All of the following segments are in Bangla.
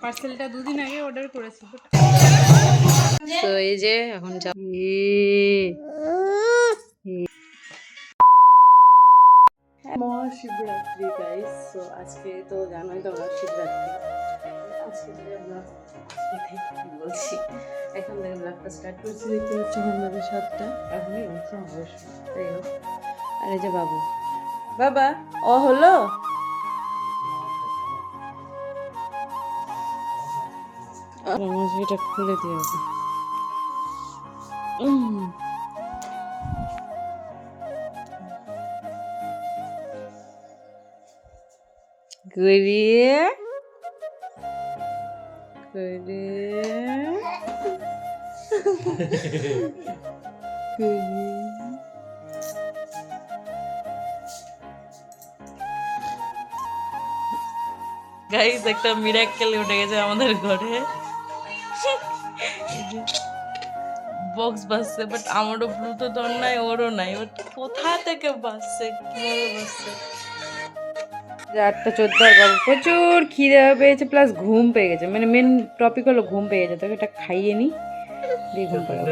পার্সেলটা দুদিন আগে অর্ডার করেছি। তো এই যে এখন মহাশিবরাত্রি গাইস। তো আজকে তো জানোই তোমরা শিবরাত্রি। আজকে বলছি এখন থেকে ব্লগটা স্টার্ট করছি। দেখতে পাচ্ছি এখন বাজে 7টা, এখনই উঠছে অবশ্য। তাই হোক, আর এই যে বাবু, বাবা ও হলো এটা খুলে দিয়ে হবে। গড়িয়ে গাইস একটা মিরাক্কেল উঠে গেছে আমাদের ঘরে। বক্স বাজছে, বাট আমারও ব্লুটুথ অন নাই, ওরও নাই। বাট কোথা থেকে বাজছে, কিভাবে বাজছে? 8:14 আর বাবু প্রচুর খিদে পেয়েছে, প্লাস ঘুম পেয়ে গেছে। মানে মেন টপিক হলো ঘুম পেয়ে গেছে। তবে এটা খাইয়ে নি, দিয়ে ঘুম পাড়াবো।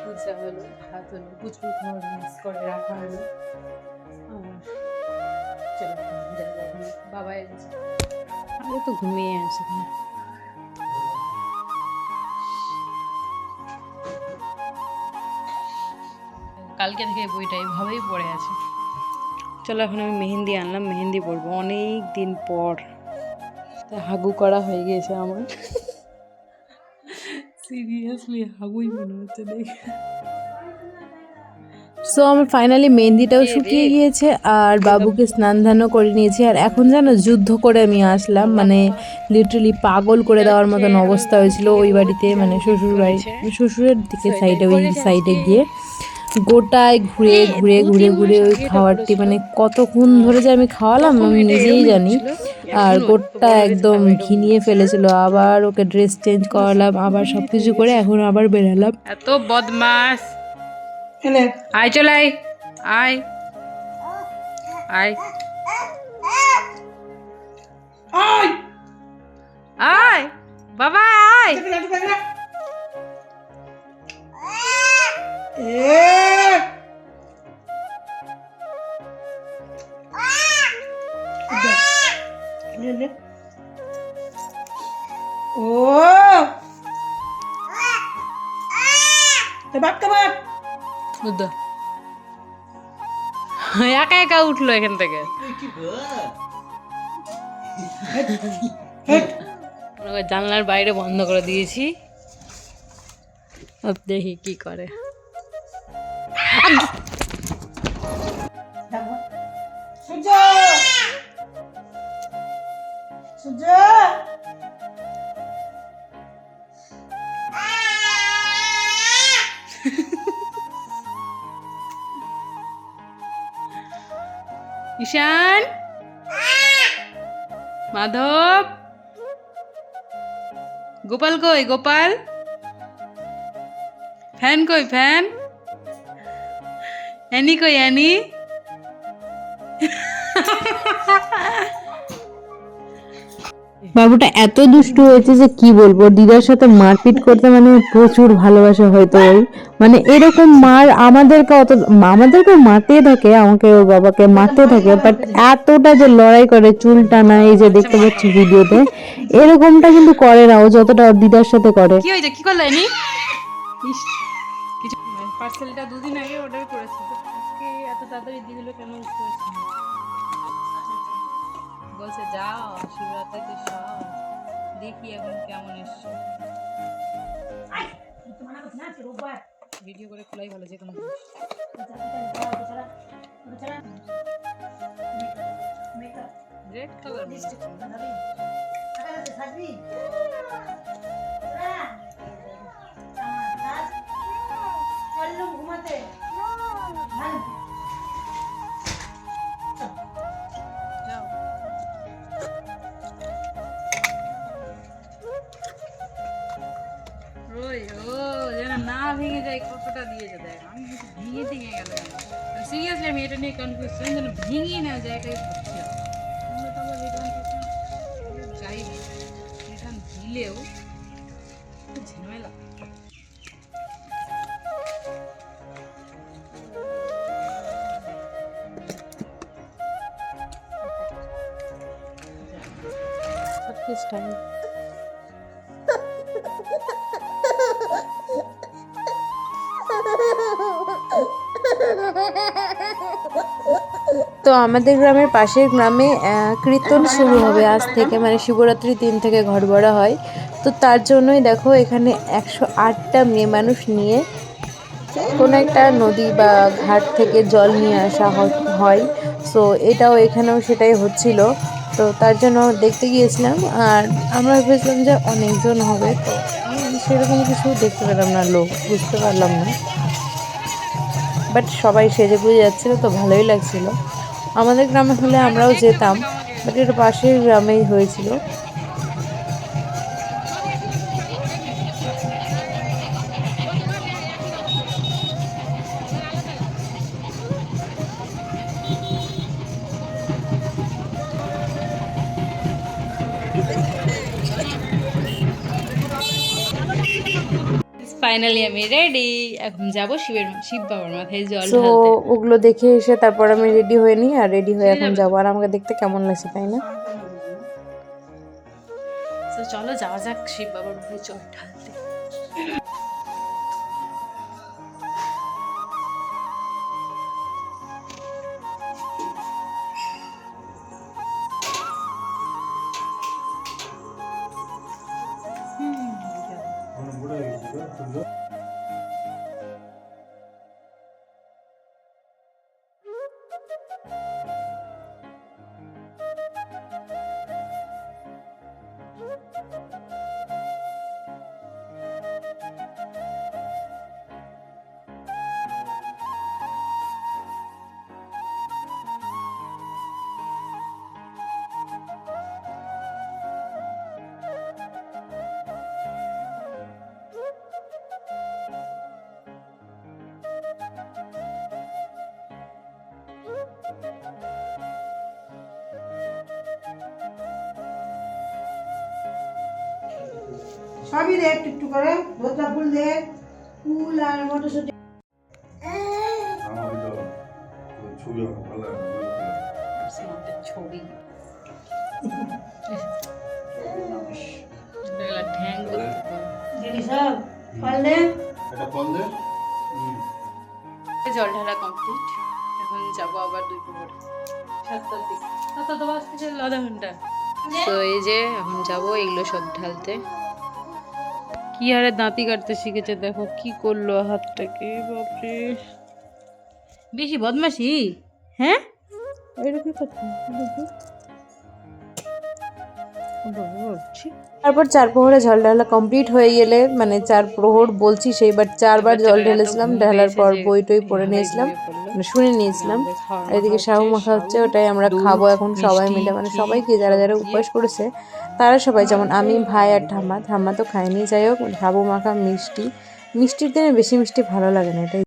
পূজা হলো, ভাত হলো, প্রচুর খাবার মিক্স করে রাখা হলো। চলো বাবা এসেছে, আরে তো ঘুমিয়ে আছে। কালকে থেকে বইটা এইভাবেই পড়ে আছে। চলো এখন আমি মেহেন্দি আনলাম, মেহেন্দি পরবো অনেক দিন পর। হাগু করা হয়ে গেছে আমার। সিরিয়াসলি হাগুই মনে হচ্ছে দেখে। সো আমার ফাইনালি মেহেন্দিটাও শুকিয়ে গিয়েছে আর বাবুকে স্নান ধানও করে নিয়েছি। আর এখন জানো যুদ্ধ করে আমি আসলাম, মানে লিটারালি পাগল করে দেওয়ার মতন অবস্থা হয়েছিল ওই বাড়িতে, মানে শ্বশুর বাড়ি, শ্বশুরের দিকে সাইডে, ওই সাইডে গিয়ে গোটায় ঘুরে ঘুরে ঘুরে ঘুরে ওই খাবারটি, মানে কতক্ষণ ধরে যে আমি খাওয়ালাম আমি নিজেই জানি। আর গোটা একদম ঘিনিয়ে ফেলেছিল। আবার ওকে ড্রেস চেঞ্জ করালাম, আবার সব কিছু করে এখন আবার বেরালাম। এত বদমাস, আয় চল, আয় আয় আয় আয় বাবা আয়। একা একা উঠলো এখান থেকে। জানলার বাইরে বন্ধ করে দিয়েছি, দেখি কি করে। ঈশান, মাধব, গোপাল কই? গোপাল, ফ্যান কই? ফ্যান, অ্যানি কই? অ্যানি, বাবুটা এত দুষ্টু হয়েছে যে কি বলবো। দিদার সাথে মারপিট করতে মানে প্রচুর ভালোবাসা হয়তো ওই, মানে এরকম মার আমাদেরকে মারতে থাকে, আমাকে ওর বাবাকে মারতে থাকে, বাট এতটা যে লড়াই করে চুল টানা, এই যে দেখতে পাচ্ছি ভিডিওতে, এরকমটা কিন্তু করে না ও যতটা ওর দিদার সাথে করে। কি হয়েছে? কি করলো অ্যানি? পার্সেলটা দুদিন আগে অর্ডার করেছি, আজকে এত তাড়াতাড়ি দিয়ে দিল কেন বুঝতে পারছি না। বলছে যাও শিবরাত্রিতে সব দেখি এখন কেমন এসছে। ভিডিও করে খোলাই ভালো, যে কোনো রেড কালার ঘুমাতে না ভেঙে যায় কতটা দিয়েছে দেখ, আমি ভেঙে গেল। সিরিয়াসলি আমি এটা নিয়ে কনফিউশন, যেন ভেঙেই না যায় এটাই ভাবছি। আমরা তো আবার রিটার্ন যাই না, রিটার্ন দিলেও ঝামেলা। স্টাইল তো আমাদের গ্রামের পাশের গ্রামে কীর্তন শুরু হবে আজ থেকে, মানে শিবরাত্রির দিন থেকে ঘর ভরা হয়। তো তার জন্যই দেখো এখানে 108টা মেয়ে মানুষ নিয়ে কোনো একটা নদী বা ঘাট থেকে জল নিয়ে আসা হয়। সো এটাও এখানেও সেটাই হচ্ছিল, তো তার জন্য দেখতে গিয়েছিলাম। আর আমরা ভেবেছিলাম যে অনেকজন হবে, তো সেরকম কিছু দেখতে পেলাম না, লোক বুঝতে পারলাম না। বাট সবাই সেজে গুজে যাচ্ছিলো, তো ভালোই লাগছিল। আমাদের গ্রামে হলে আমরাও যেতাম, বাট এটা পাশের গ্রামেই হয়েছিল। ফাইনালি আমি রেডি, এখন যাব শিব বাবার মাথায় জল তো ঢালতে। ওগুলো দেখে এসে তারপর আমি রেডি হয়ে নিই, আর রেডি হয়ে এখন যাবো। আর আমাকে দেখতে কেমন লাগছে তাই না? তো চলো যাওয়া যাক শিব বাবার মাথায় জল ঢালতে। সবই দে একটু একটু করে, ভোতা ফুল দে, ফুল আর মটরশুঁটি। ছবি আমার ভালো লাগে। ছবি দিদি সব ফল দে। এটা ফল দে। জল ঢালা কমপ্লিট, এখন যাবো আবার 2 প্রহরে 7টার দিকে। 7টা তো বাজতে আধা ঘন্টা। তো এই যে এখন যাব এগুলো সব ঢালতে। কি হারে দাঁতি কাটতে শিখেছে, দেখো কি করলো হাতটাকে, বাপরে বেশি বদমাশি। হ্যাঁ এটা কি করছে? তারপর 4 প্রহরে জল ঢালা কমপ্লিট হয়ে গেলে, মানে 4 প্রহর বলছি সেইবার 4বার জল ঢেলেছিলাম। ঢালার পর বই টই পড়ে নিয়েছিলাম, মানে শুনে নিয়েছিলাম। আর এদিকে শাহু মাখা হচ্ছে, ওটাই আমরা খাবো এখন সবাই মিলে, মানে সবাইকে যারা যারা উপবাস করেছে তারা সবাই, যেমন আমি, ভাই আর ঠাম্মা তো খাইনি। যাই হোক, সাবু মাখা মিষ্টির দিনে বেশি মিষ্টি ভালো লাগে না, এটাই।